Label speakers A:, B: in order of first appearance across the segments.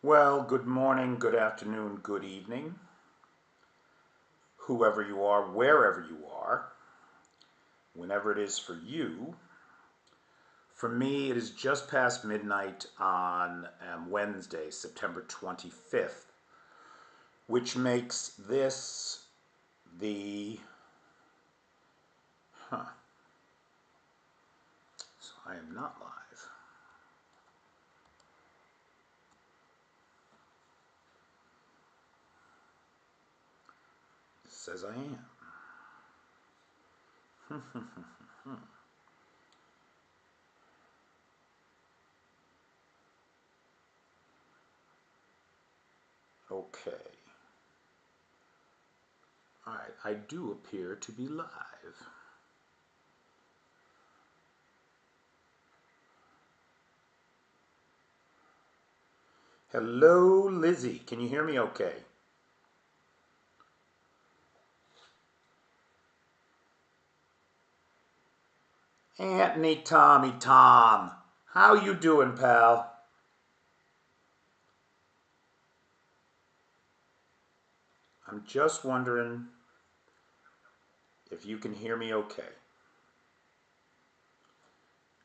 A: Well, good morning, good afternoon, good evening, whoever you are, wherever you are, whenever it is for you. For me, it is just past midnight on Wednesday, September 25th, which makes this the, so I am not live. It says I am. Okay. All right, I do appear to be live. Hello, Lizzie. Can you hear me okay? Anthony Tommy Tom. How you doing, pal? I'm just wondering if you can hear me okay.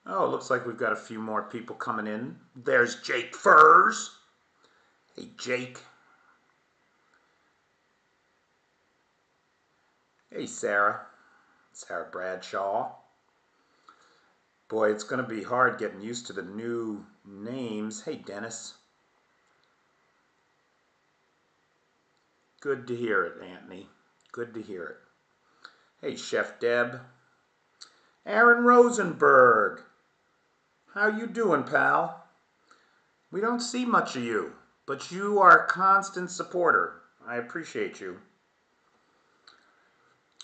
A: Oh, it looks like we've got a few more people coming in. There's Jake Furs. Hey, Jake. Hey, Sarah. Sarah Bradshaw. Boy, it's going to be hard getting used to the new names. Hey, Dennis. Good to hear it, Anthony. Good to hear it. Hey, Chef Deb. Aaron Rosenberg. How you doing, pal? We don't see much of you, but you are a constant supporter. I appreciate you.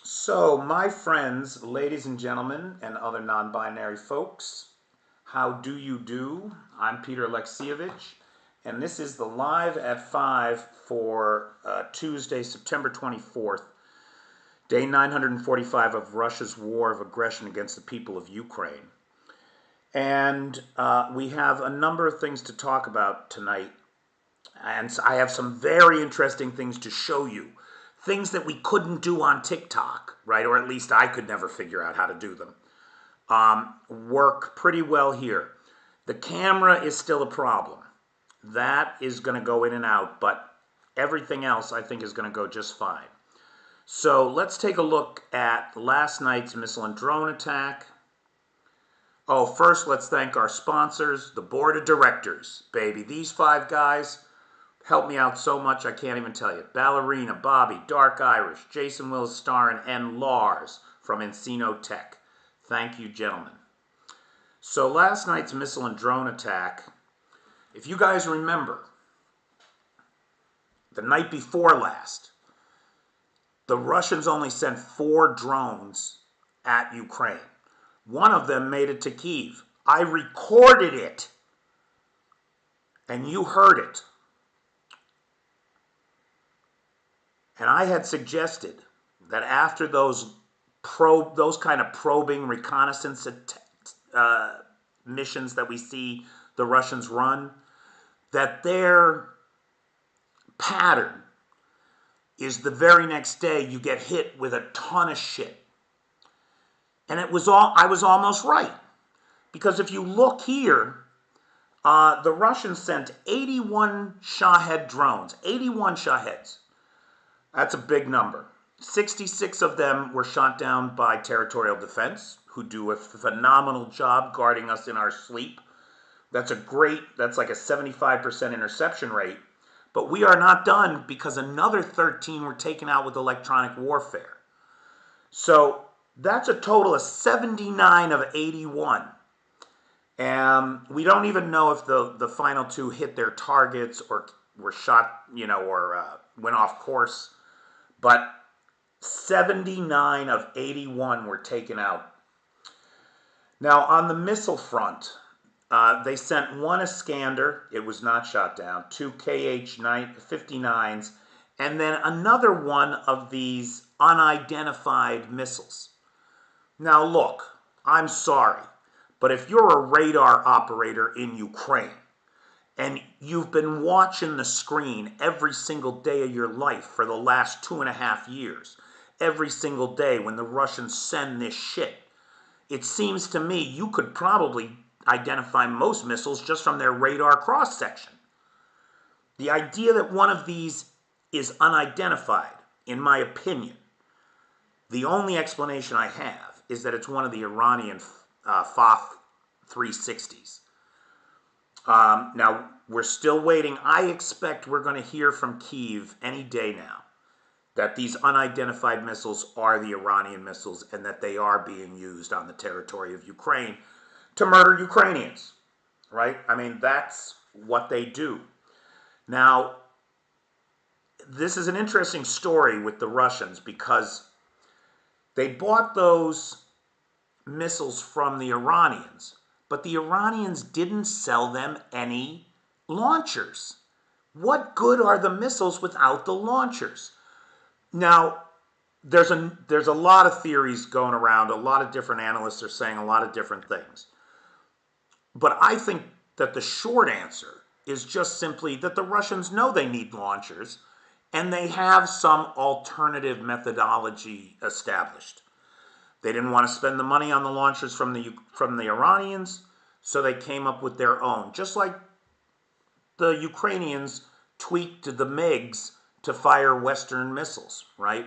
A: So, my friends, ladies and gentlemen, and other non-binary folks, how do you do? I'm Peter Alexievich, and this is the Live at 5 for Tuesday, September 24th, day 945 of Russia's war of aggression against the people of Ukraine. And we have a number of things to talk about tonight, and I have some very interesting things to show you. Things that we couldn't do on TikTok, right? Or at least I could never figure out how to do them. Work pretty well here. The camera is still a problem. That is going to go in and out, but everything else I think is going to go just fine. So let's take a look at last night's missile and drone attack. Oh, first let's thank our sponsors, the board of directors, baby. These 5 guys helped me out so much I can't even tell you. Ballerina, Bobby, Dark Irish, Jason Willis Starrin, and Lars from Encino Tech. Thank you, gentlemen. So last night's missile and drone attack, if you guys remember, the night before last, the Russians only sent 4 drones at Ukraine. One of them made it to Kyiv. I recorded it, and you heard it. And I had suggested that after those kind of probing reconnaissance missions that we see the Russians run, that their pattern is the very next day you get hit with a ton of shit. And I was almost right. Because if you look here, the Russians sent 81 Shahed drones, 81 Shaheds. That's a big number. 66 of them were shot down by territorial defense, who do a phenomenal job guarding us in our sleep. That's like a 75% interception rate. But we are not done because another 13 were taken out with electronic warfare. So that's a total of 79 of 81. And we don't even know if the final 2 hit their targets or were shot, or went off course. But 79 of 81 were taken out. Now, on the missile front, They sent one Iskander, it was not shot down, two KH-59s, and then another one of these unidentified missiles. Now look, I'm sorry, but if you're a radar operator in Ukraine, and you've been watching the screen every single day of your life for the last 2.5 years, every single day when the Russians send this shit, it seems to me you could probably identify most missiles just from their radar cross-section. The idea that one of these is unidentified, in my opinion, the only explanation I have is that it's one of the Iranian Foth 360s. Now, we're still waiting. I expect we're going to hear from Kyiv any day now that these unidentified missiles are the Iranian missiles and that they are being used on the territory of Ukraine to murder Ukrainians, right? I mean, that's what they do. Now, this is an interesting story with the Russians because they bought those missiles from the Iranians, but the Iranians didn't sell them any launchers. What good are the missiles without the launchers? Now, there's a lot of theories going around. A lot of different analysts are saying a lot of different things. But I think that the short answer is just simply that the Russians know they need launchers and they have some alternative methodology established. They didn't want to spend the money on the launchers from the Iranians, so they came up with their own. Just like the Ukrainians tweaked the MiGs to fire Western missiles, right?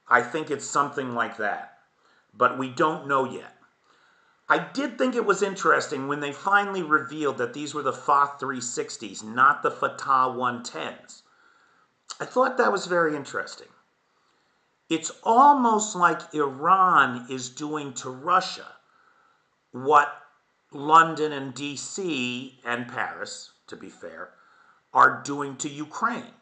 A: I think it's something like that, but we don't know yet. I did think it was interesting when they finally revealed that these were the Foth 360s, not the Fatah 110s. I thought that was very interesting. It's almost like Iran is doing to Russia what London and DC and Paris, to be fair, are doing to Ukraine.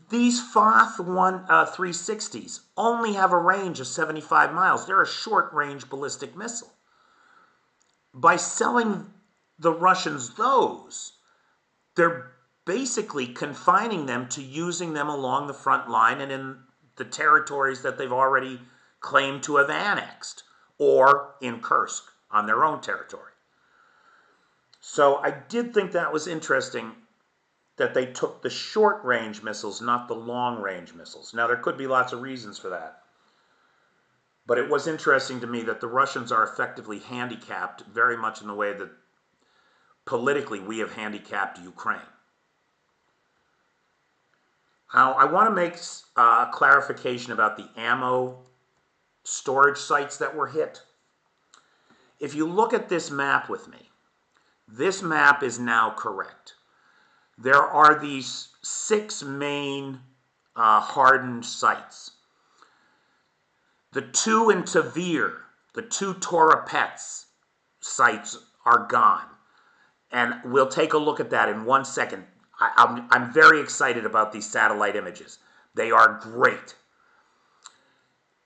A: These Foth 360s only have a range of 75 miles. They're a short-range ballistic missile. By selling the Russians those, they're basically confining them to using them along the front line and in the territories that they've already claimed to have annexed, or in Kursk on their own territory. So I did think that was interesting that they took the short-range missiles, not the long-range missiles. Now, there could be lots of reasons for that. But it was interesting to me that the Russians are effectively handicapped very much in the way that politically we have handicapped Ukraine. Now, I want to make a clarification about the ammo storage sites that were hit. If you look at this map with me, this map is now correct. There are these 6 main hardened sites. The 2 in Tver, the 2 Torapets sites are gone. And we'll take a look at that in 1 second. I'm very excited about these satellite images. They are great.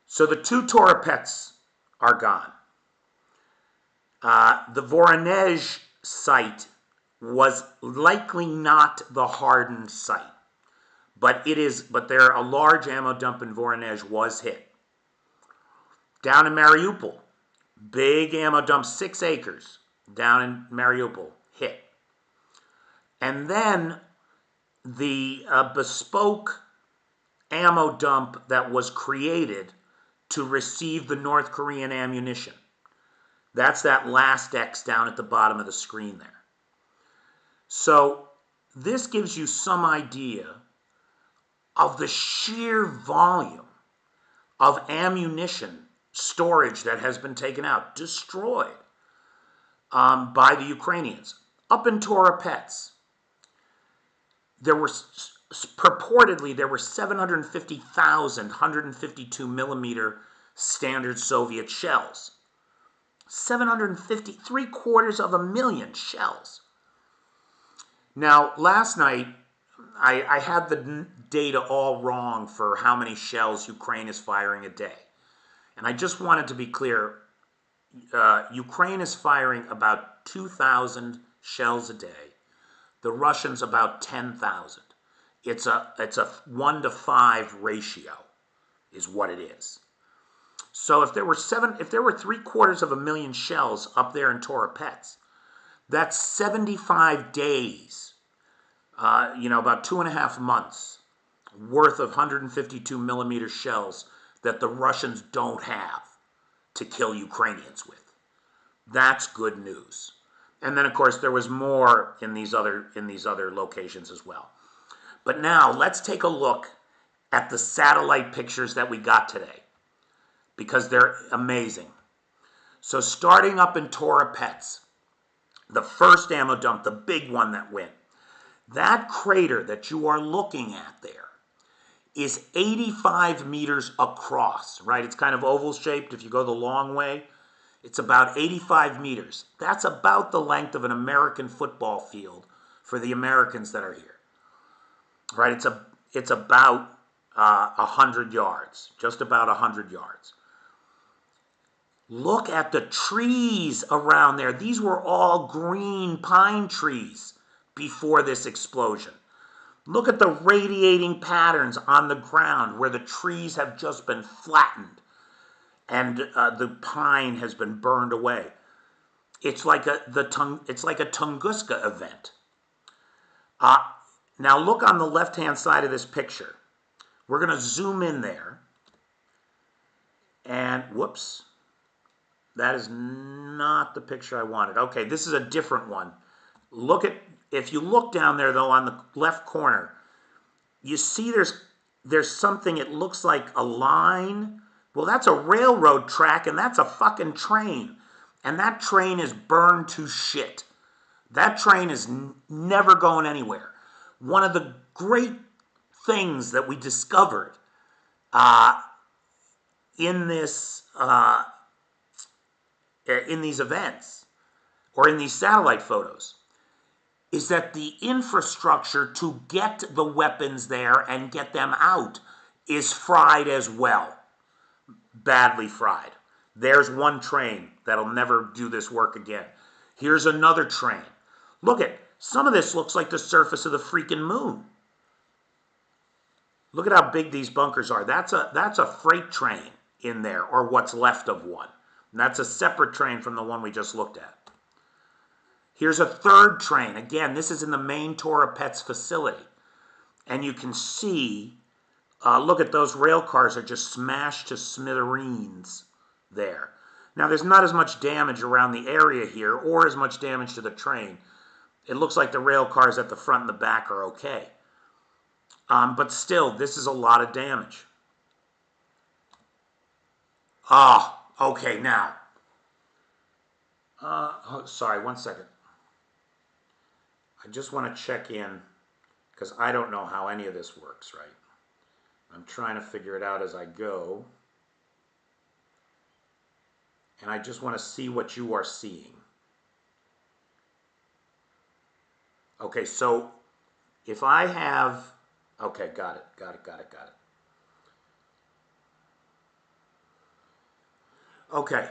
A: So the 2 Torapets are gone. The Voronezh site was likely not the hardened site, but there a large ammo dump in Voronezh was hit. Down in Mariupol, big ammo dump, 6 acres down in Mariupol, hit. And then the bespoke ammo dump that was created to receive the North Korean ammunition. That's that last X down at the bottom of the screen there. So this gives you some idea of the sheer volume of ammunition storage that has been taken out, destroyed by the Ukrainians. Up in Torapets, purportedly there were 750,000 152 millimeter standard Soviet shells. 750, 750,000 shells. Now, last night, I had the data all wrong for how many shells Ukraine is firing a day. And I just wanted to be clear, Ukraine is firing about 2,000 shells a day. The Russians about 10,000. It's a 1 to 5 ratio, is what it is. So if there were 750,000 shells up there in Toropets, that's 75 days. About 2.5 months worth of 152 millimeter shells that the Russians don't have to kill Ukrainians with. That's good news. And then, of course, there was more in these other locations as well. But now let's take a look at the satellite pictures that we got today, because they're amazing. So starting up in Toropets, the first ammo dump, the big one that went, that crater that you are looking at there is 85 meters across, right? It's kind of oval shaped. If you go the long way, it's about 85 meters. That's about the length of an American football field for the Americans that are here, right? It's about 100 yards, just about 100 yards. Look at the trees around there. These were all green pine trees before this explosion. Look at the radiating patterns on the ground where the trees have just been flattened and the pine has been burned away. It's like a Tunguska event. Now look on the left-hand side of this picture. We're going to zoom in there. And whoops, that is not the picture I wanted. Okay, this is a different one. If you look down there though on the left corner, you see there's something, it looks like a line. Well, that's a railroad track and that's a fucking train. And that train is burned to shit. That train is never going anywhere. One of the great things that we discovered in these events or in these satellite photos is that the infrastructure to get the weapons there and get them out is fried as well. Badly fried. There's one train that'll never do this work again. Here's another train. Look at, some of this looks like the surface of the freaking moon. Look at how big these bunkers are. That's a freight train in there, or what's left of one. And that's a separate train from the one we just looked at. Here's a third train. Again, this is in the main Toropets facility. And you can see, look at those rail cars are just smashed to smithereens there. Now, there's not as much damage around the area here or as much damage to the train. It looks like the rail cars at the front and the back are okay. But still, this is a lot of damage. Okay, now. Sorry, 1 second. I just want to check in because I don't know how any of this works, right? I'm trying to figure it out as I go. And I just want to see what you are seeing. Okay, so if I have... Okay, got it. Okay,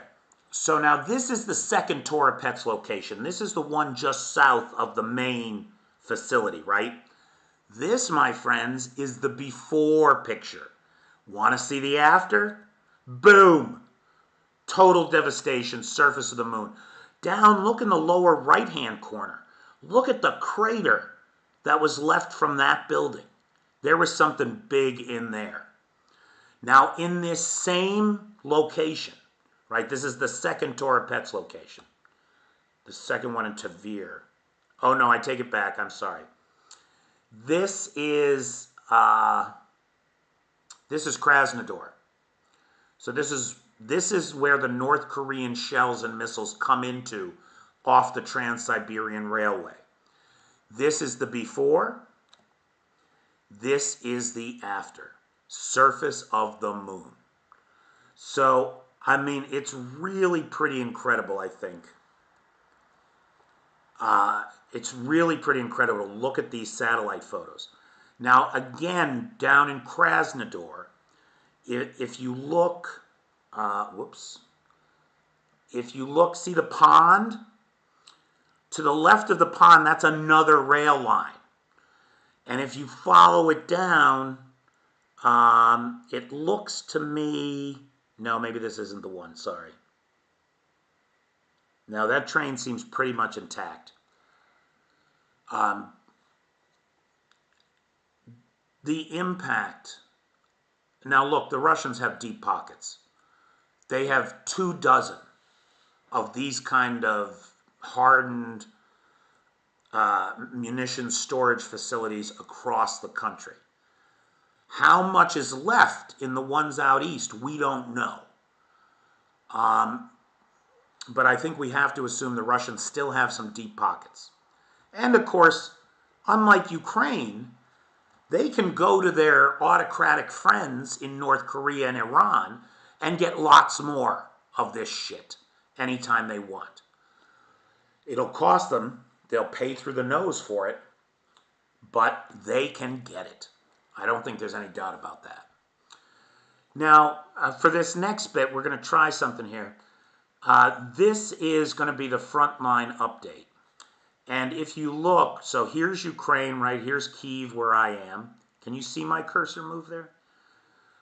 A: so now this is the second Toropets location. This is the one just south of the main facility, right? This, my friends, is the before picture. Want to see the after? Boom! Total devastation, surface of the moon. Down, look in the lower right-hand corner. Look at the crater that was left from that building. There was something big in there. Now, in this same location, right, this is the second Toropets location. The second one in Tver. Oh, no, I take it back. I'm sorry. This is Krasnodar. So this is where the North Korean shells and missiles come into off the Trans-Siberian Railway. This is the before. This is the after. Surface of the moon. So, I mean, it's really pretty incredible, I think. It's really pretty incredible to look at these satellite photos. Now, again, down in Krasnodar, if you look, if you look, see the pond? To the left of the pond, that's another rail line. And if you follow it down, it looks to me, no, maybe this isn't the one, sorry. Now that train seems pretty much intact. The impact, now look, the Russians have deep pockets. They have 24 of these kind of hardened munitions storage facilities across the country. How much is left in the ones out east, we don't know. But I think we have to assume the Russians still have some deep pockets. And of course, unlike Ukraine, they can go to their autocratic friends in North Korea and Iran and get lots more of this shit anytime they want. It'll cost them, they'll pay through the nose for it, but they can get it. I don't think there's any doubt about that. Now, for this next bit, we're going to try something here. This is going to be the Frontline update. And if you look, so here's Ukraine, right? Here's Kyiv, where I am. Can you see my cursor move there?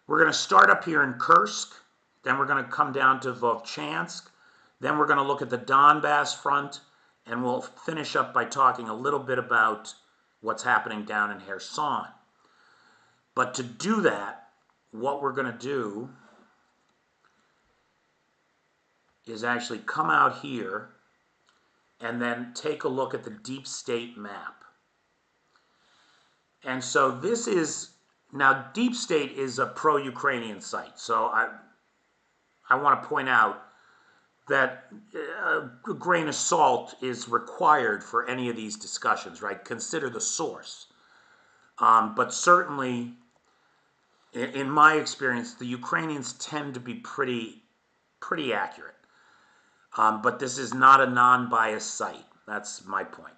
A: We're going to start up here in Kursk. Then we're going to come down to Volchansk. Then we're going to look at the Donbass front. And we'll finish up by talking a little bit about what's happening down in Kherson. But to do that, what we're going to do is actually come out here and then take a look at the deep state map. And so this is, now deep state is a pro-Ukrainian site. So I want to point out that a grain of salt is required for any of these discussions, right? Consider the source. But certainly, in my experience, the Ukrainians tend to be pretty accurate. But this is not a non-biased site. That's my point.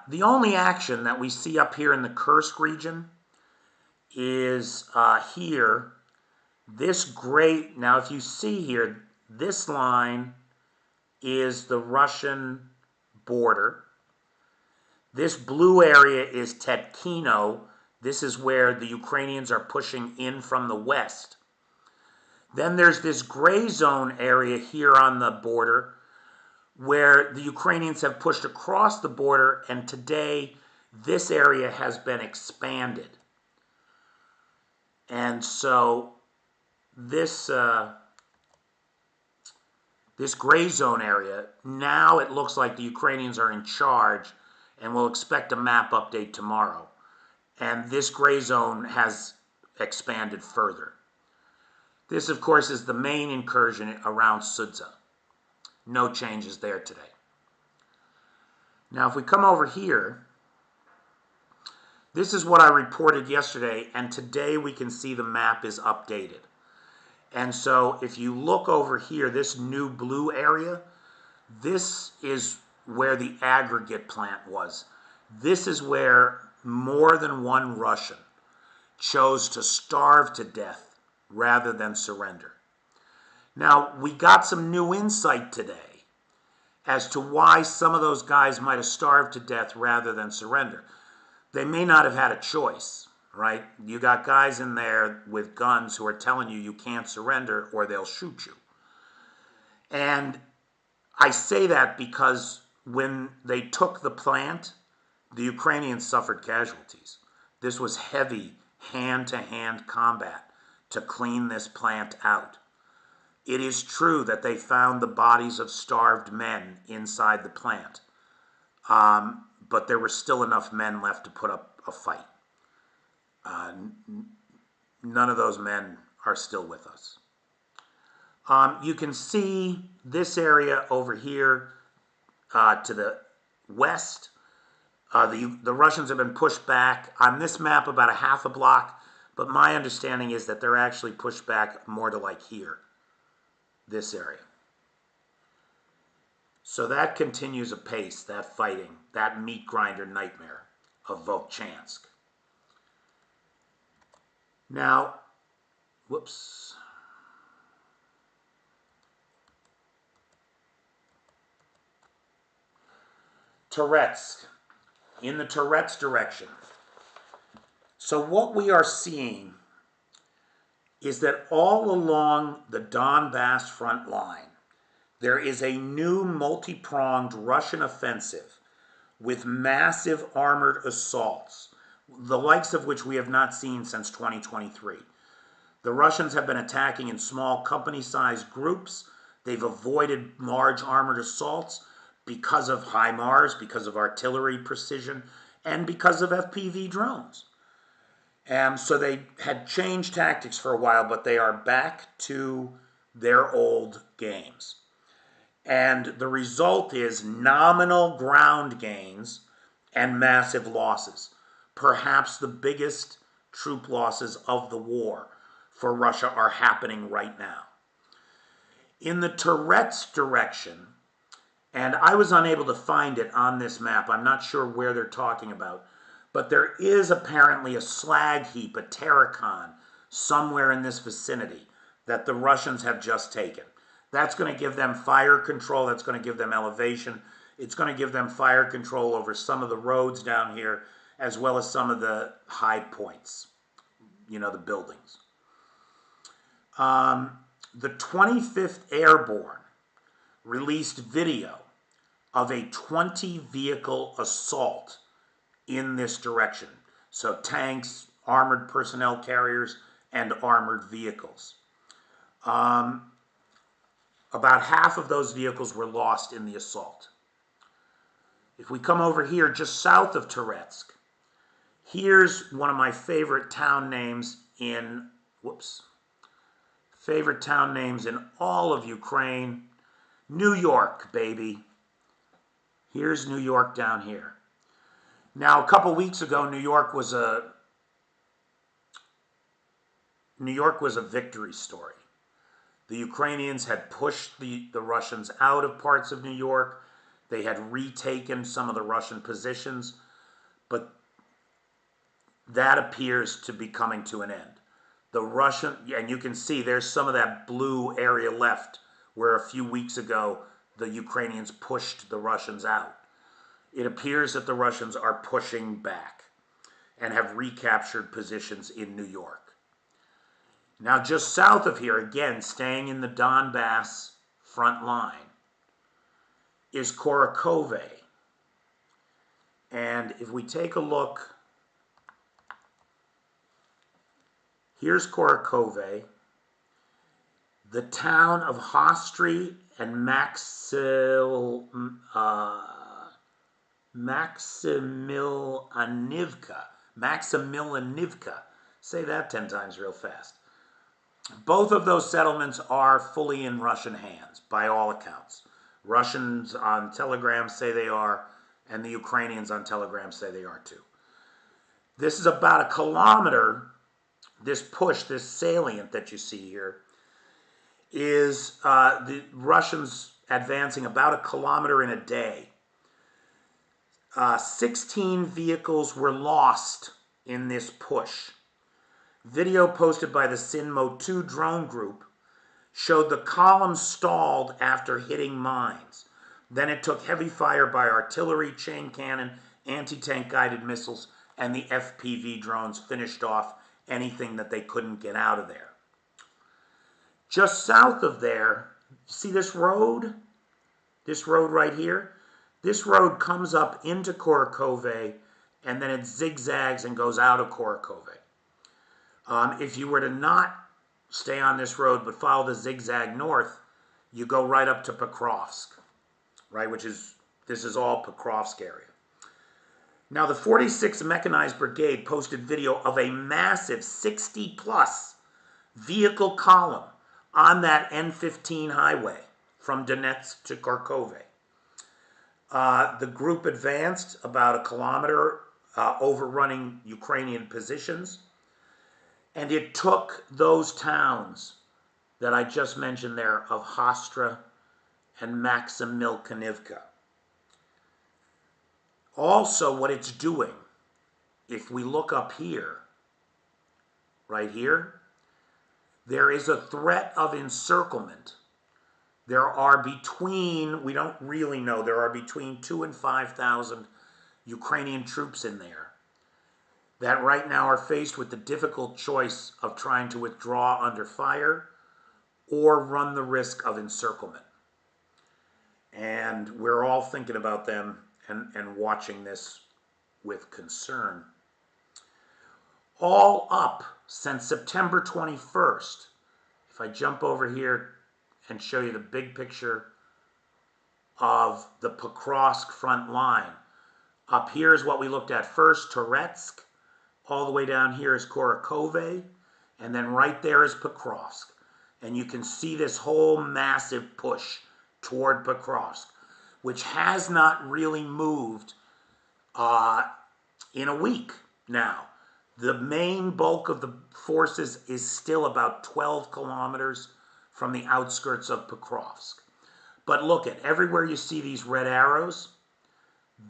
A: The only action that we see up here in the Kursk region is here. This gray, now if you see here, this line is the Russian border. This blue area is Tetkino. This is where the Ukrainians are pushing in from the west. Then there's this gray zone area here on the border where the Ukrainians have pushed across the border, and today this area has been expanded. And so this gray zone area, now it looks like the Ukrainians are in charge, and we'll expect a map update tomorrow. And this gray zone has expanded further. This, of course, is the main incursion around Sudza. No changes there today. Now, if we come over here, this is what I reported yesterday, and today we can see the map is updated. And so if you look over here, this new blue area, this is where the aggregate plant was. This is where more than one Russian chose to starve to death rather than surrender. Now, we got some new insight today as to why some of those guys might have starved to death rather than surrender. They may not have had a choice, right? You got guys in there with guns who are telling you you can't surrender or they'll shoot you. And I say that because when they took the plant, the Ukrainians suffered casualties. This was heavy hand-to-hand combat to clean this plant out. It is true that they found the bodies of starved men inside the plant, but there were still enough men left to put up a fight. None of those men are still with us. You can see this area over here to the west. The Russians have been pushed back on this map about a half a block, but my understanding is that they're actually pushed back more to like here, this area. So that continues apace, that fighting, that meat grinder nightmare of Volchansk. Now, whoops. Tourette's, in the Tourette's direction. So what we are seeing is that all along the Donbass front line, there is a new multi-pronged Russian offensive with massive armored assaults, the likes of which we have not seen since 2023. The Russians have been attacking in small company-sized groups. They've avoided large armored assaults because of HIMARS, because of artillery precision, and because of FPV drones. And so they had changed tactics for a while, but they are back to their old games. And the result is nominal ground gains and massive losses. Perhaps the biggest troop losses of the war for Russia are happening right now. In the Tourette's direction, and I was unable to find it on this map, I'm not sure where they're talking about, but there is apparently a slag heap, a terracon, somewhere in this vicinity that the Russians have just taken. That's going to give them fire control, that's going to give them elevation, it's going to give them fire control over some of the roads down here, as well as some of the high points, you know, the buildings. The 25th Airborne released video of a 20-vehicle assault in this direction. So tanks, armored personnel carriers, and armored vehicles. About half of those vehicles were lost in the assault. If we come over here just south of Tourette's, here's one of my favorite town names in, favorite town names in all of Ukraine. New York, baby. Here's New York down here. Now, a couple weeks ago, New York was a victory story. The Ukrainians had pushed the Russians out of parts of New York. They had retaken some of the Russian positions, but that appears to be coming to an end. The Russian, and you can see there's some of that blue area left where a few weeks ago the Ukrainians pushed the Russians out. It appears that the Russians are pushing back and have recaptured positions in New York. Now, just south of here, again, staying in the Donbass front line, is Korotkove. And if we take a look, here's Korotkove. The town of Hostry and Maximilianivka. Say that 10 times real fast. Both of those settlements are fully in Russian hands, by all accounts. Russians on Telegram say they are, and the Ukrainians on Telegram say they are too. This is about a kilometer, this push, this salient that you see here, is the Russians advancing about a kilometer in a day. 16 vehicles were lost in this push. Video posted by the Sinmo 2 drone group showed the column stalled after hitting mines. Then it took heavy fire by artillery, chain cannon, anti-tank guided missiles, and the FPV drones finished off anything that they couldn't get out of there. Just south of there, see this road? This road right here? This road comes up into Korotkove, and then it zigzags and goes out of Korotkove. If you were to not stay on this road but follow the zigzag north, you go right up to Pokrovsk, right? This is all Pokrovsk area. Now, the 46th Mechanized Brigade posted video of a massive 60-plus vehicle column on that N15 highway from Donetsk to Kharkov. The group advanced about a kilometer, overrunning Ukrainian positions, and it took those towns that I just mentioned there of Hostra and Maximilianivka. Also, what it's doing, if we look up here, right here, there is a threat of encirclement There are between, we don't really know, there are between 2,000 and 5,000 Ukrainian troops in there that right now are faced with the difficult choice of trying to withdraw under fire or run the risk of encirclement. And we're all thinking about them and watching this with concern. All up since September 21st, if I jump over here and show you the big picture of the Pokrovsk front line. Up here is what we looked at first, Toretsk. All the way down here is Korotkove. And then right there is Pokrovsk. And you can see this whole massive push toward Pokrovsk, which has not really moved in a week now. The main bulk of the forces is still about 12 kilometers from the outskirts of Pokrovsk. But look at everywhere you see these red arrows,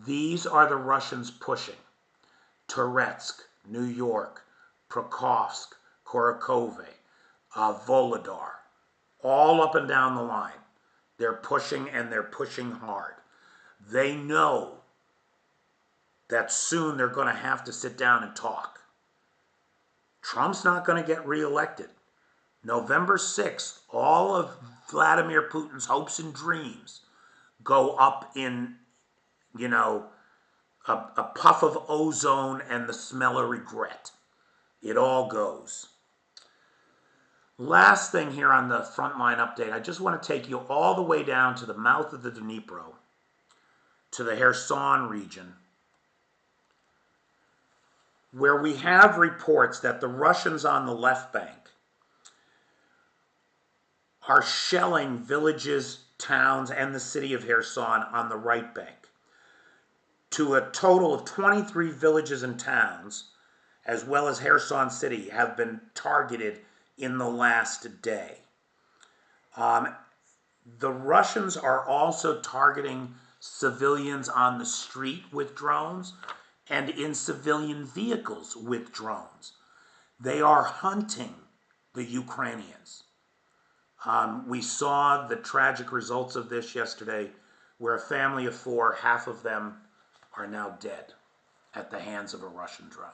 A: these are the Russians pushing. Toretsk, New York, Pokrovsk, Korotkove, Volodar, all up and down the line. They're pushing, and they're pushing hard. They know that soon they're going to have to sit down and talk. Trump's not going to get reelected. November 6th, all of Vladimir Putin's hopes and dreams go up in, a puff of ozone and the smell of regret. It all goes. Last thing here on the Frontline update, I just want to take you all the way down to the mouth of the Dnipro, to the Kherson region, where we have reports that the Russians on the left bank are shelling villages, towns, and the city of Kherson on the right bank. To a total of 23 villages and towns, as well as Kherson city, have been targeted in the last day. The Russians are also targeting civilians on the street with drones and in civilian vehicles with drones. They are hunting the Ukrainians. We saw the tragic results of this yesterday, where a family of 4, half of them are now dead at the hands of a Russian drone.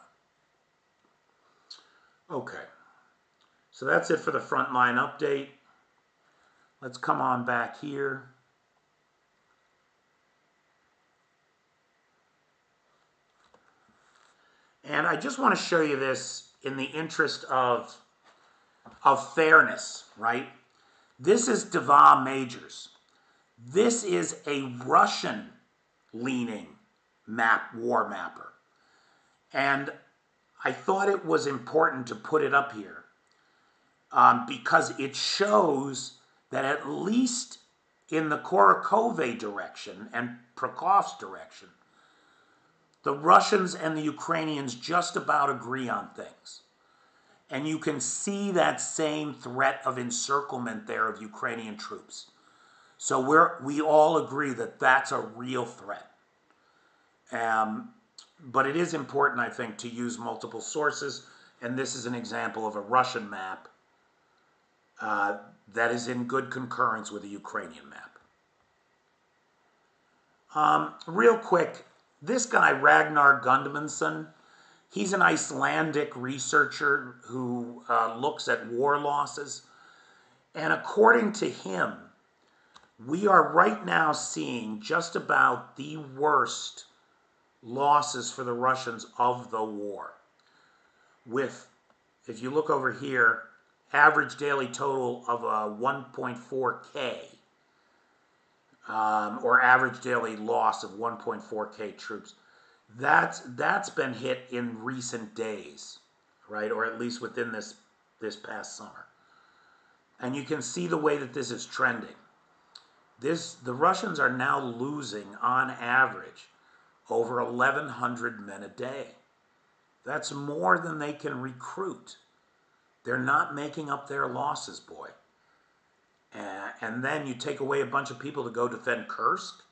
A: Okay, so that's it for the Frontline update. Let's come on back here. And I just want to show you this in the interest of fairness, right? This is Deva Majors. This is a Russian-leaning war mapper. And I thought it was important to put it up here because it shows that at least in the Korotkove direction and Pokrovsk direction, the Russians and the Ukrainians just about agree on things. And you can see that same threat of encirclement there of Ukrainian troops. So we all agree that that's a real threat. But it is important, I think, to use multiple sources. And this is an example of a Russian map that is in good concurrence with a Ukrainian map. Real quick, this guy, Ragnar Gudmundsson, he's an Icelandic researcher who looks at war losses. And according to him, we are right now seeing just about the worst losses for the Russians of the war. With, if you look over here, average daily total of 1.4K, or average daily loss of 1.4K troops. That's been hit in recent days, right? Or at least within this past summer. And you can see the way that this is trending. The Russians are now losing, on average, over 1,100 men a day. That's more than they can recruit. They're not making up their losses, boy. And then you take away a bunch of people to go defend Kursk.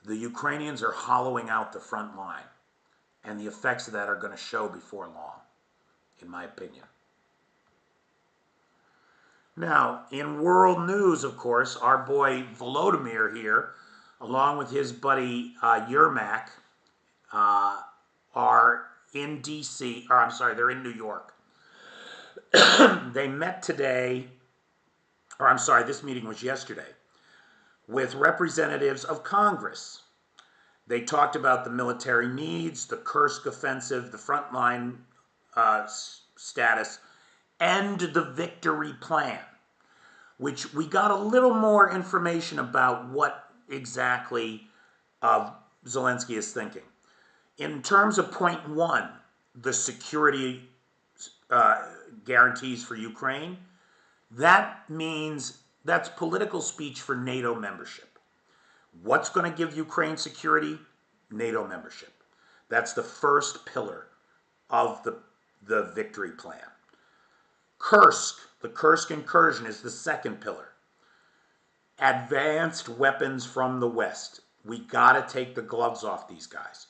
A: The Ukrainians are hollowing out the front line. And the effects of that are going to show before long, in my opinion. Now, in world news, of course, our boy Volodymyr here, along with his buddy Yermak, are in D.C., or I'm sorry, they're in New York. They met today, or I'm sorry, this meeting was yesterday, with representatives of Congress. They talked about the military needs, the Kursk offensive, the frontline status, and the victory plan, which we got a little more information about what exactly Zelensky is thinking. In terms of point one, the security guarantees for Ukraine, that means that's political speech for NATO membership. What's going to give Ukraine security? NATO membership. That's the first pillar of the victory plan. Kursk, the Kursk incursion, is the second pillar. Advanced weapons from the West. We got to take the gloves off these guys.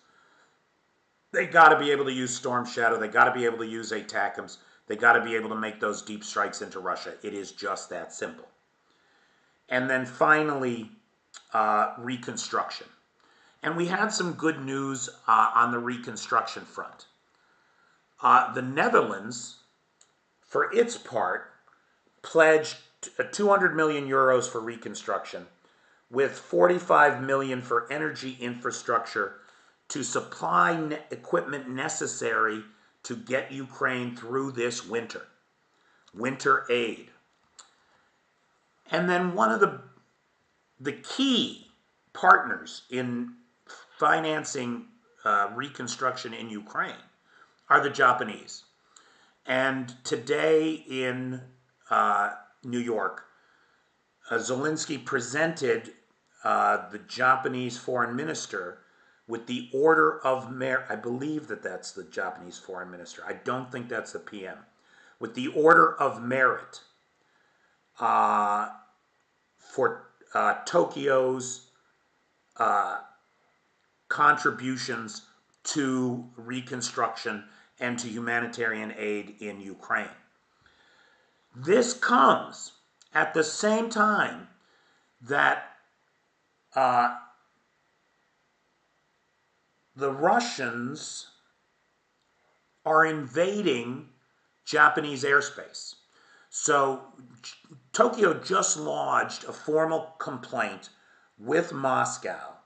A: They got to be able to use Storm Shadow. They got to be able to use ATACMS. They got to be able to make those deep strikes into Russia. It is just that simple. And then finally, reconstruction. And we had some good news on the reconstruction front. The Netherlands, for its part, pledged 200 million euros for reconstruction, with 45 million for energy infrastructure to supply equipment necessary to get Ukraine through this winter. Winter aid. And then one of the key partners in financing reconstruction in Ukraine are the Japanese. And today in New York, Zelensky presented the Japanese foreign minister with the Order of Merit. I believe that that's the Japanese foreign minister. I don't think that's the PM. With the Order of Merit for Tokyo's contributions to reconstruction and to humanitarian aid in Ukraine. This comes at the same time that the Russians are invading Japanese airspace. So Tokyo just lodged a formal complaint with Moscow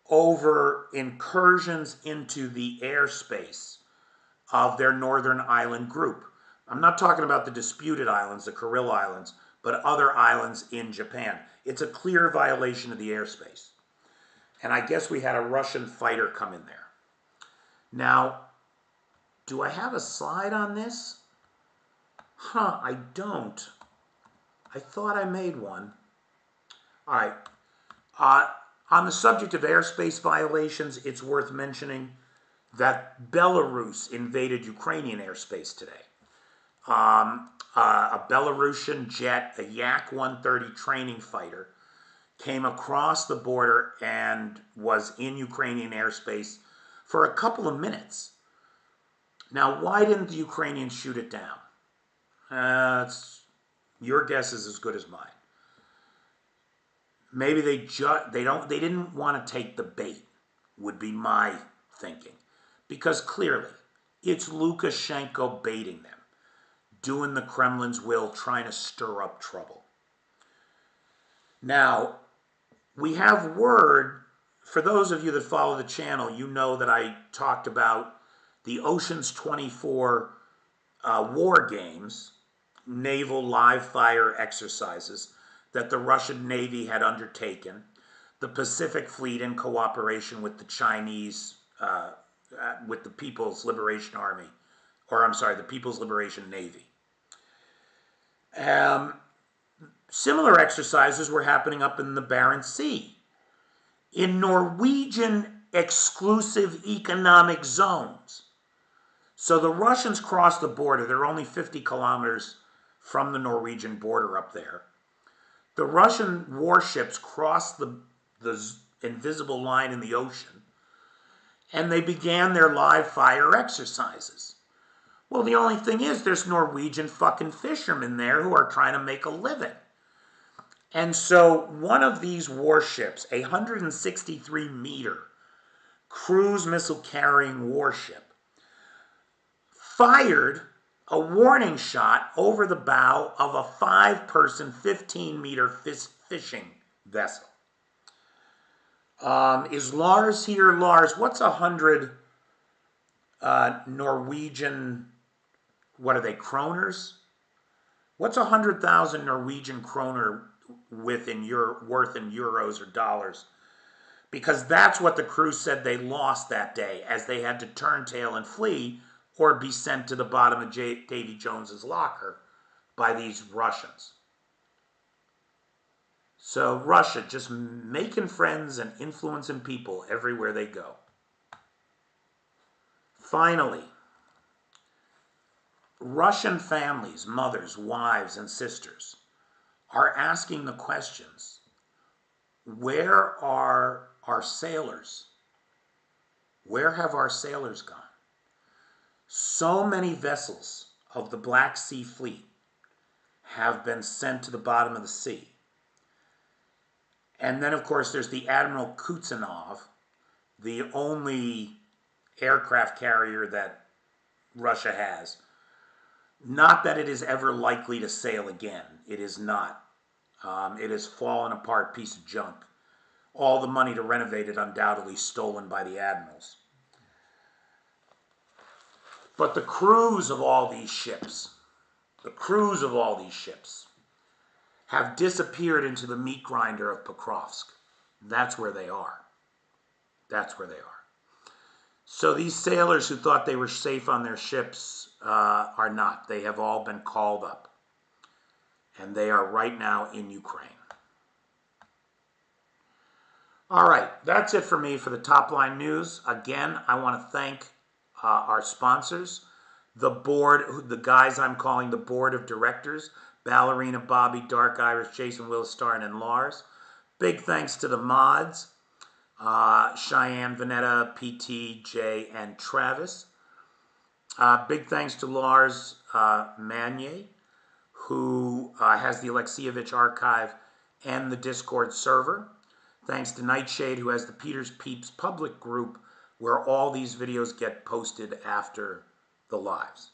A: over incursions into the airspace of their northern island group. I'm not talking about the disputed islands, the Kuril Islands, but other islands in Japan. It's a clear violation of the airspace. And I guess we had a Russian fighter come in there. Now, do I have a slide on this? I don't. I thought I made one. All right. On the subject of airspace violations, it's worth mentioning that Belarus invaded Ukrainian airspace today. A Belarusian jet, a Yak-130 training fighter, came across the border and was in Ukrainian airspace for a couple of minutes. Now, why didn't the Ukrainians shoot it down? Your guess is as good as mine. Maybe they didn't want to take the bait, would be my thinking. Because clearly, it's Lukashenko baiting them, doing the Kremlin's will, trying to stir up trouble. Now, we have word, for those of you that follow the channel, you know that I talked about the Ocean's 24 war games, naval live fire exercises that the Russian Navy had undertaken, the Pacific Fleet in cooperation with the Chinese, with the People's Liberation Army, the People's Liberation Navy. Similar exercises were happening up in the Barents Sea, in Norwegian exclusive economic zones. So the Russians crossed the border. They're only 50 kilometers from the Norwegian border up there. The Russian warships crossed the invisible line in the ocean, and they began their live fire exercises. Well, the only thing is there's Norwegian fucking fishermen there who are trying to make a living. And so one of these warships, a 163-meter cruise missile carrying warship, fired a warning shot over the bow of a 5-person, 15-meter fishing vessel. Is Lars here? Lars, what's 100 Norwegian, what are they, kroners? What's 100,000 Norwegian kroner worth in euros or dollars? Because that's what the crew said they lost that day, as they had to turn tail and flee or be sent to the bottom of Davy Jones's locker by these Russians. So Russia just making friends and influencing people everywhere they go. Finally, Russian families, mothers, wives, and sisters are asking the questions, where are our sailors? Where have our sailors gone? So many vessels of the Black Sea Fleet have been sent to the bottom of the sea. And then, of course, there's the Admiral Kutuzov, the only aircraft carrier that Russia has. Not that it is ever likely to sail again. It is not. It has fallen apart, piece of junk. All the money to renovate it undoubtedly stolen by the admirals. But the crews of all these ships, have disappeared into the meat grinder of Pokrovsk. That's where they are. That's where they are. So these sailors who thought they were safe on their ships are not. They have all been called up. And they are right now in Ukraine. All right, that's it for me for the top line news. Again, I want to thank our sponsors, the board, the guys I'm calling the board of directors, Ballerina, Bobby, Dark Irish, Jason Willistarn, and Lars. Big thanks to the mods, Cheyenne, Vanetta, PT, Jay, and Travis. Big thanks to Lars Manier, who has the Alexievich archive and the Discord server. Thanks to Nightshade, who has the Peter's Peeps public group where all these videos get posted after the lives.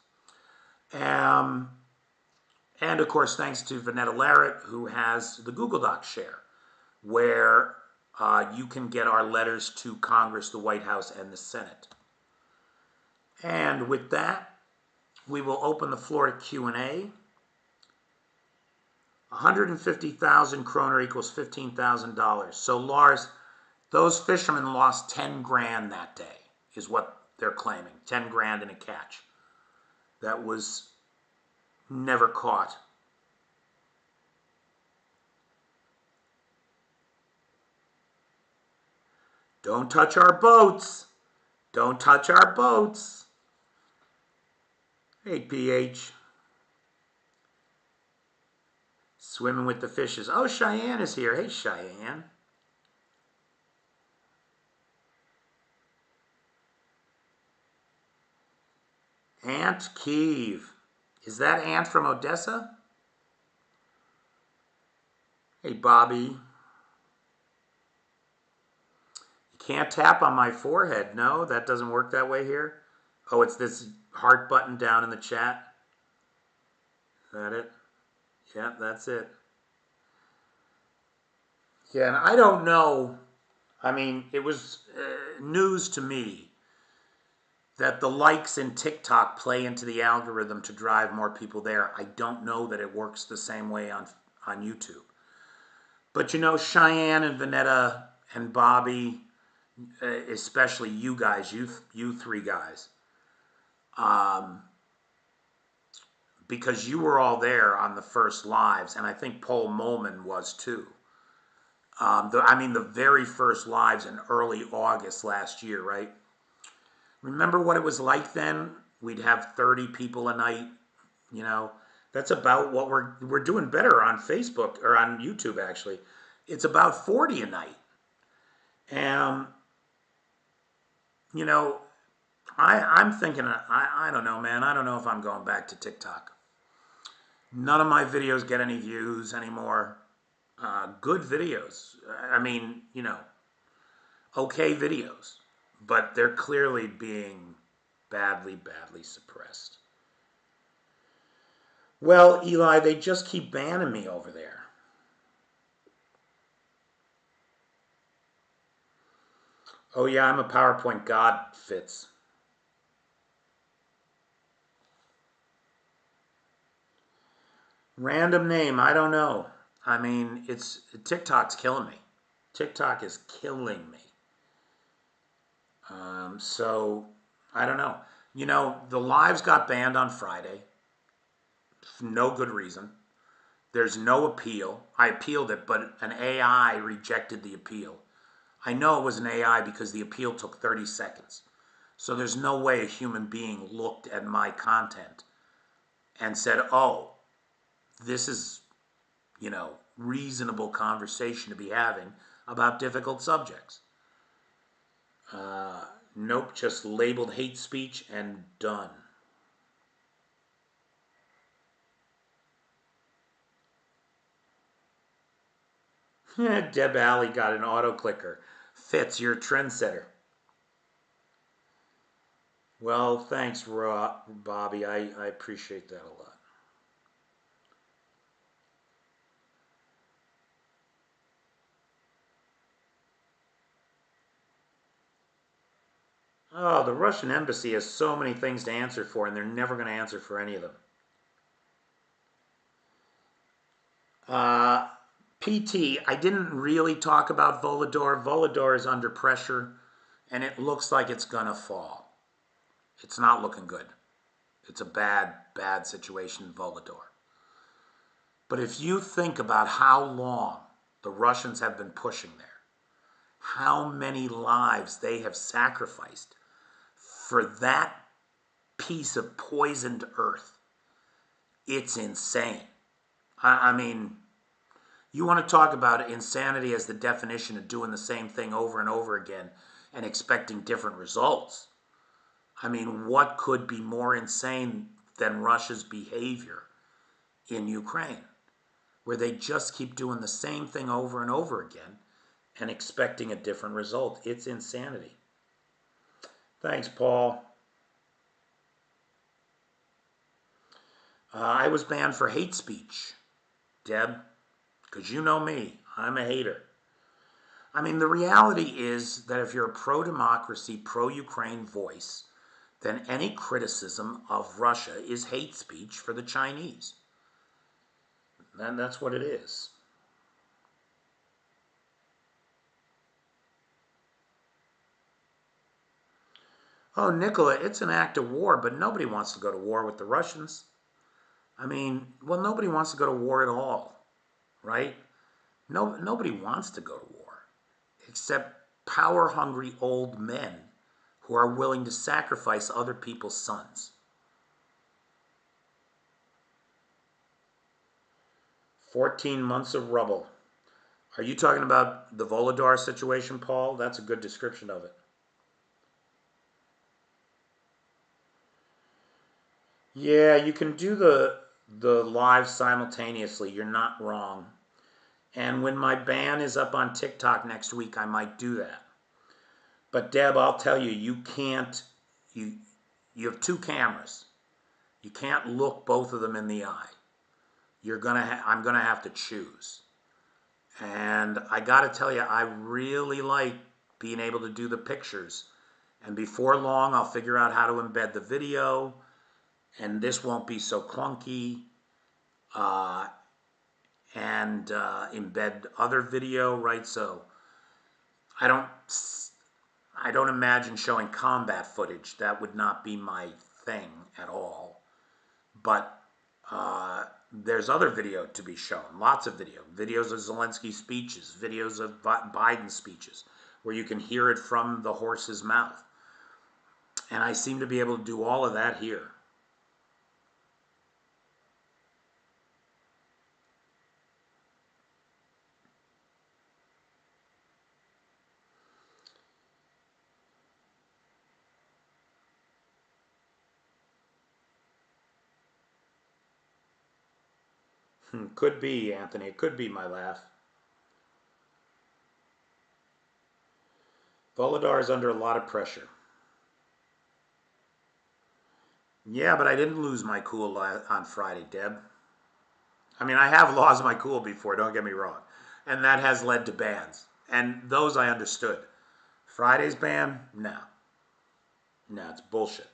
A: And of course, thanks to Vanetta Larrett, who has the Google Docs share, where you can get our letters to Congress, the White House, and the Senate. And with that, we will open the floor to Q&A. 150,000 kroner equals $15,000. So Lars, those fishermen lost 10 grand that day, is what they're claiming. 10 grand in a catch. That was never caught. Don't touch our boats. Don't touch our boats. Hey, PH. Swimming with the fishes. Oh, Cheyenne is here. Hey, Cheyenne. Aunt Kyiv. Is that Aunt from Odessa? Hey, Bobby. You can't tap on my forehead. No, that doesn't work that way here. Oh, it's this heart button down in the chat. Is that it? Yeah, that's it. Yeah, and I don't know. I mean, it was news to me that the likes in TikTok play into the algorithm to drive more people there. I don't know that it works the same way on YouTube. But you know, Cheyenne and Vanetta and Bobby, especially you guys, you three guys, because you were all there on the first lives, and I think Paul Molman was too. The very first lives in early August last year, right? Remember what it was like then? We'd have 30 people a night. You know, that's about what we're doing better on Facebook or on YouTube, actually. It's about 40 a night. And, you know, I'm thinking, I don't know, man. I don't know if I'm going back to TikTok. None of my videos get any views anymore. Good videos. I mean, okay videos, but they're clearly being badly, badly suppressed. Well, Eli, they just keep banning me over there. Oh, yeah, I'm a PowerPoint god, Fitz. Random name, I don't know. I mean, TikTok's killing me. TikTok is killing me. So, I don't know. The lives got banned on Friday. For no good reason. There's no appeal. I appealed it, but an AI rejected the appeal. I know it was an AI because the appeal took 30 seconds. So there's no way a human being looked at my content and said, oh, this is, reasonable conversation to be having about difficult subjects. Nope, just labeled hate speech and done. Deb Alley got an auto clicker. Fitz, you're a trendsetter. Well, thanks, Bobby. I appreciate that a lot. Oh, the Russian embassy has so many things to answer for, and they're never going to answer for any of them. PT, I didn't really talk about Volodor. Volodor is under pressure, and it looks like it's going to fall. It's not looking good. It's a bad, bad situation in Volodor. But if you think about how long the Russians have been pushing there, how many lives they have sacrificed for that piece of poisoned earth, it's insane. I mean, you want to talk about insanity as the definition of doing the same thing over and over again and expecting different results. I mean, what could be more insane than Russia's behavior in Ukraine, where they just keep doing the same thing over and over again and expecting a different result? It's insanity. Thanks, Paul. I was banned for hate speech, Deb, because you know me, I'm a hater. I mean, the reality is that if you're a pro-democracy, pro-Ukraine voice, then any criticism of Russia is hate speech for the Chinese. And that's what it is. Oh, Nicola, it's an act of war, but nobody wants to go to war with the Russians. I mean, well, nobody wants to go to war at all, right? No, nobody wants to go to war, except power-hungry old men who are willing to sacrifice other people's sons. 14 months of rubble. Are you talking about the Volodar situation, Paul? That's a good description of it. Yeah, you can do the live simultaneously. You're not wrong. And when my ban is up on TikTok next week, I might do that. But Deb, I'll tell you, you can't. You have two cameras. You can't look both of them in the eye. I'm gonna have to choose. And I gotta tell you, I really like being able to do the pictures. And before long, I'll figure out how to embed the video, and this won't be so clunky. And embed other video, right? So I don't, I don't imagine showing combat footage. That would not be my thing at all. But there's other video to be shown. Lots of videos of Zelensky's speeches, videos of Biden's speeches, where you can hear it from the horse's mouth. And I seem to be able to do all of that here. Could be, Anthony. It could be my laugh. Volodar is under a lot of pressure. Yeah, but I didn't lose my cool on Friday, Deb. I mean, I have lost my cool before, don't get me wrong. And that has led to bans. And those I understood. Friday's ban? No. No, it's bullshit.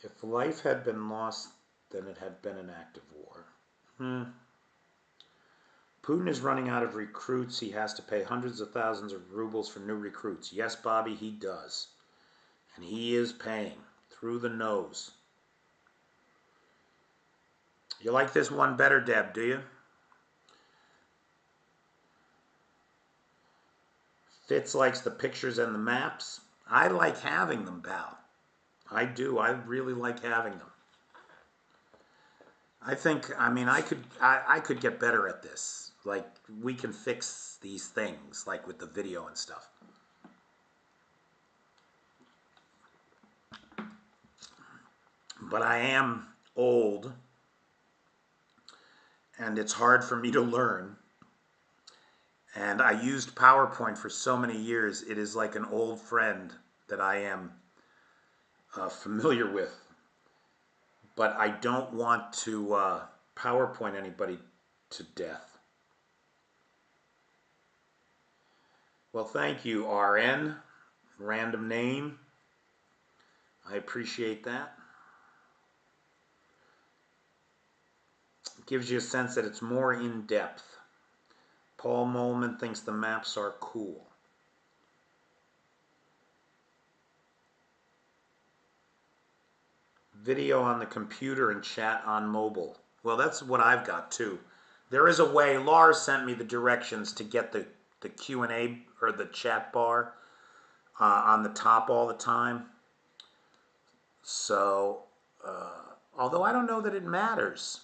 A: If life had been lost, then it had been an act of war. Putin is running out of recruits. He has to pay hundreds of thousands of rubles for new recruits. Yes, Bobby, he does. And he is paying through the nose. You like this one better, Deb, do you? Fitz likes the pictures and the maps. I like having them, pal. I do. I really like having them. I think, I mean, I could get better at this. Like, we can fix these things, like with the video and stuff. But I am old, and it's hard for me to learn. And I used PowerPoint for so many years, it is like an old friend that I am familiar with. But I don't want to PowerPoint anybody to death. Well, thank you, RN. Random name. I appreciate that. It gives you a sense that it's more in depth. Paul Molman thinks the maps are cool. Video on the computer and chat on mobile. Well, that's what I've got too. There is a way. Lars sent me the directions to get the Q&A or the chat bar on the top all the time. So, although I don't know that it matters.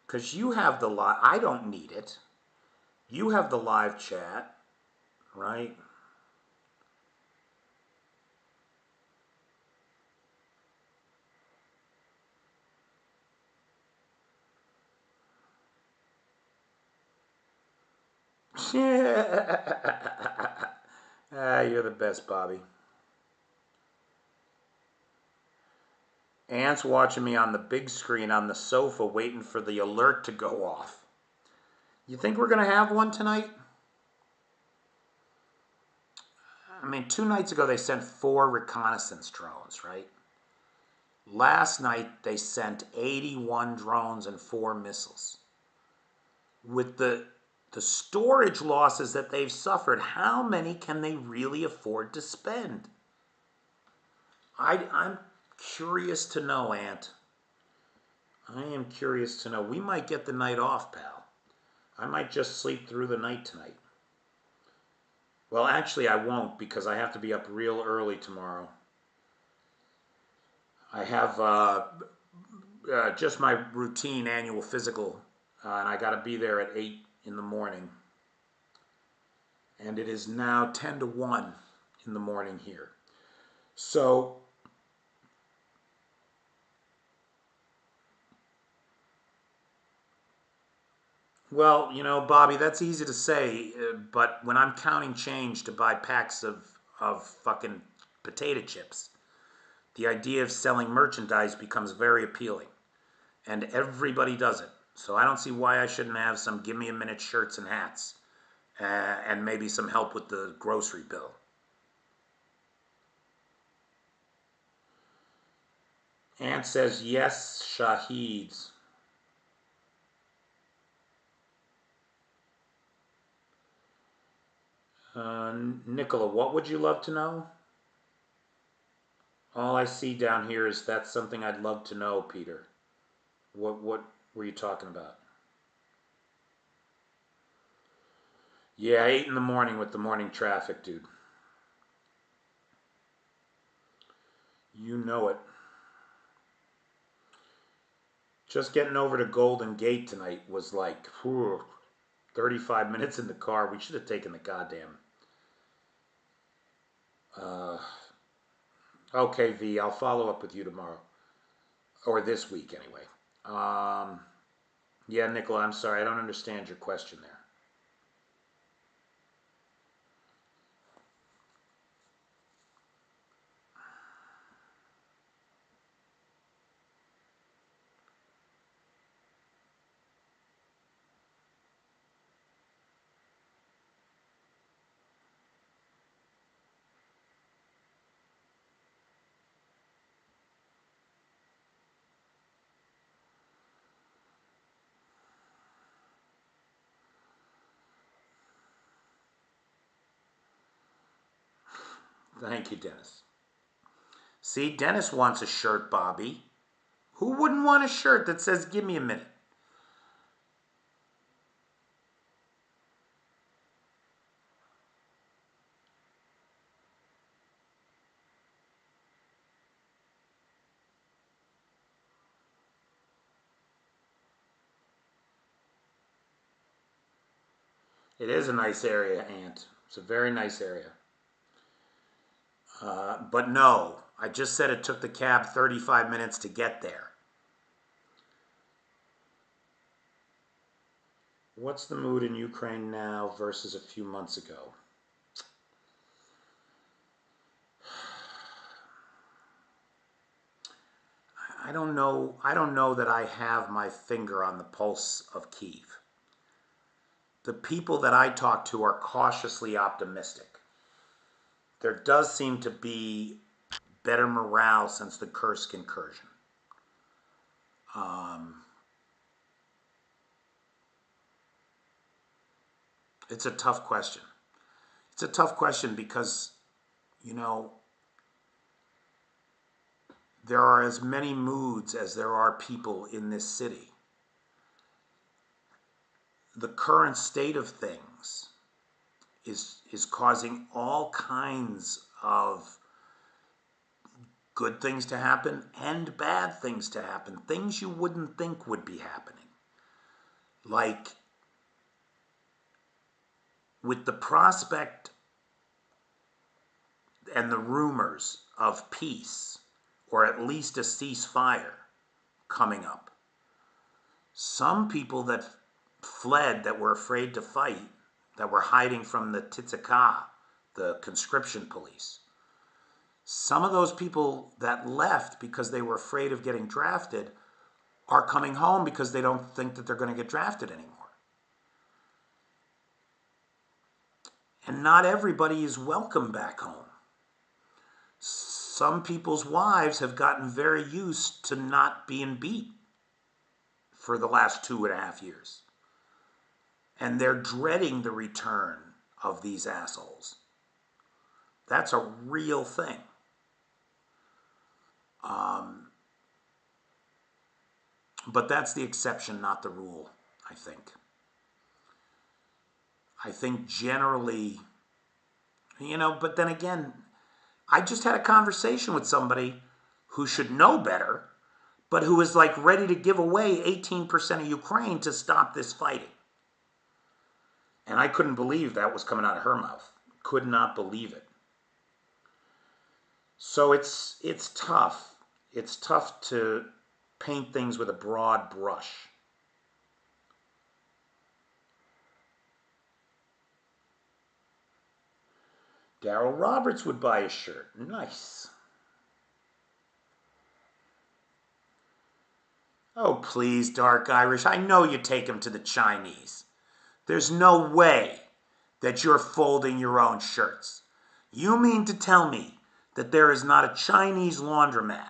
A: Because you have the live, I don't need it. You have the live chat, right? You're the best, Bobby. Aunt's watching me on the big screen on the sofa waiting for the alert to go off. You think we're going to have one tonight? I mean, 2 nights ago they sent 4 reconnaissance drones, right? Last night they sent 81 drones and 4 missiles. With the storage losses that they've suffered, how many can they really afford to spend? I'm curious to know, Aunt. I am curious to know. We might get the night off, pal. I might just sleep through the night tonight. Well, actually, I won't because I have to be up real early tomorrow. I have just my routine annual physical, and I got to be there at 8 in the morning. And it is now 10 to 1 in the morning here. So, well, you know, Bobby, that's easy to say, but when I'm counting change to buy packs of fucking potato chips, the idea of selling merchandise becomes very appealing. And everybody does it. So I don't see why I shouldn't have some give me a minute shirts and hats. And maybe some help with the grocery bill. Aunt says, yes, Shaheeds. Nicola, what would you love to know? All I see down here is that's something I'd love to know, Peter. What were you talking about? Yeah, 8 in the morning with the morning traffic, dude. You know it. Just getting over to Golden Gate tonight was like 35 minutes in the car. We should have taken the goddamn... okay, V, I'll follow up with you tomorrow. or this week anyway. Yeah, Nicola, I'm sorry, I don't understand your question there. Thank you, Dennis. See, Dennis wants a shirt, Bobby. Who wouldn't want a shirt that says, "Give me a minute"? It is a nice area, Ant. It's a very nice area. But no, I just said it took the cab 35 minutes to get there. What's the mood in Ukraine now versus a few months ago? I don't know. I don't know that I have my finger on the pulse of Kyiv. The people that I talk to are cautiously optimistic. There does seem to be better morale since the Kursk incursion. It's a tough question. It's a tough question because, you know, there are as many moods as there are people in this city. The current state of things is causing all kinds of good things to happen and bad things to happen, things you wouldn't think would be happening. Like, with the prospect and the rumors of peace, or at least a ceasefire coming up, some people that fled, that were afraid to fight, that were hiding from the Tzaka, the conscription police, some of those people that left because they were afraid of getting drafted are coming home because they don't think that they're going to get drafted anymore. And not everybody is welcome back home. Some people's wives have gotten very used to not being beat for the last 2.5 years. And they're dreading the return of these assholes. That's a real thing. But that's the exception, not the rule, I think. I think generally, but then again, I just had a conversation with somebody who should know better, but who is like ready to give away 18% of Ukraine to stop this fighting. And I couldn't believe that was coming out of her mouth. Could not believe it. So it's tough. It's tough to paint things with a broad brush. Daryl Roberts would buy a shirt. Nice. Oh, please, Dark Irish. I know you take him to the Chinese. There's no way that you're folding your own shirts. You mean to tell me that there is not a Chinese laundromat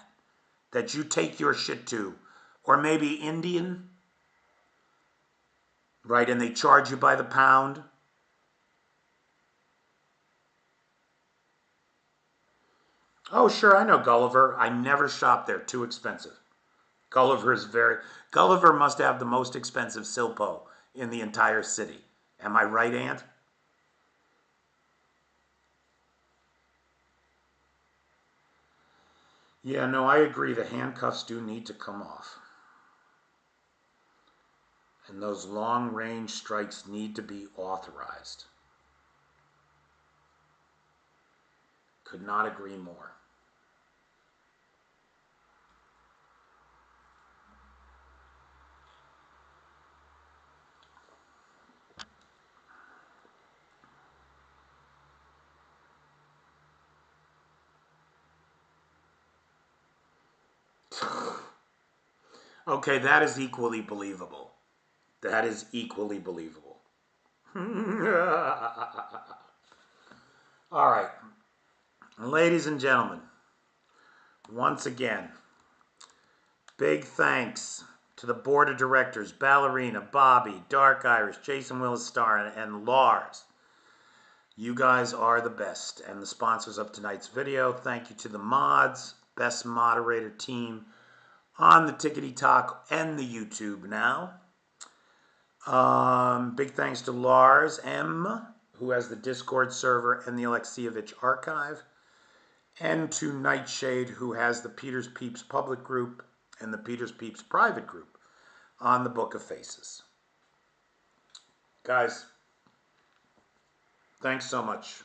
A: that you take your shit to, or maybe Indian, right, and they charge you by the pound? Oh, sure, I know Gulliver. I never shop there. Too expensive. Gulliver must have the most expensive Silpo in the entire city. Am I right, Ant? Yeah, no, I agree. The handcuffs do need to come off. And those long-range strikes need to be authorized. Could not agree more. Okay, that is equally believable. That is equally believable. All right. Ladies and gentlemen, once again, big thanks to the board of directors, Ballerina, Bobby, Dark Irish, Jason Willis Starr, and Lars. You guys are the best. And the sponsors of tonight's video. Thank you to the mods, best moderator team on the TikTok and the YouTube now. Big thanks to Lars M, who has the Discord server and the Alexievich archive, and to Nightshade, who has the Peter's Peeps public group and the Peter's Peeps private group on the Book of Faces. Guys, thanks so much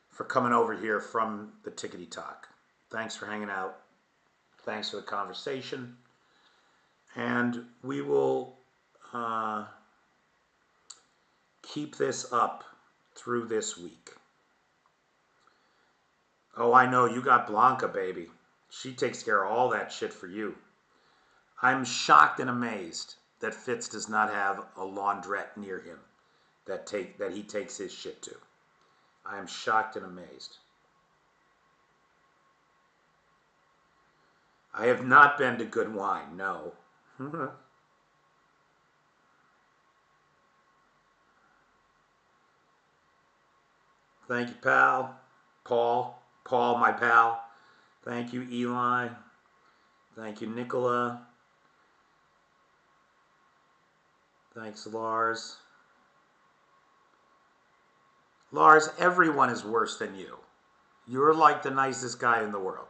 A: for coming over here from the TikTok. Thanks for hanging out. Thanks for the conversation. And we will keep this up through this week. Oh, I know, you got Blanca, baby. She takes care of all that shit for you. I'm shocked and amazed that Fitz does not have a laundrette near him that he takes his shit to. I am shocked and amazed. I have not been to Good Wine, no. Thank you, pal. Paul, my pal. Thank you, Eli. Thank you, Nicola. Thanks, Lars. Lars, everyone is worse than you. You're like the nicest guy in the world.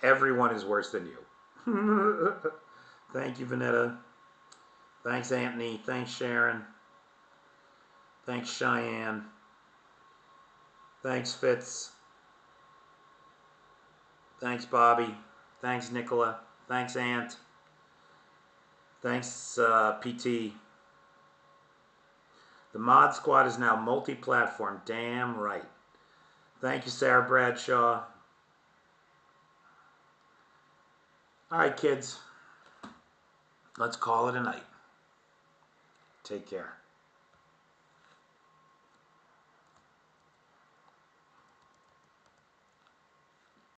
A: Everyone is worse than you. Thank you, Vanetta. Thanks, Anthony. Thanks, Sharon. Thanks, Cheyenne. Thanks, Fitz. Thanks, Bobby. Thanks, Nicola. Thanks, Ant. Thanks, PT. The Mod Squad is now multi-platform. Damn right. Thank you, Sarah Bradshaw. All right, kids. Let's call it a night. Take care.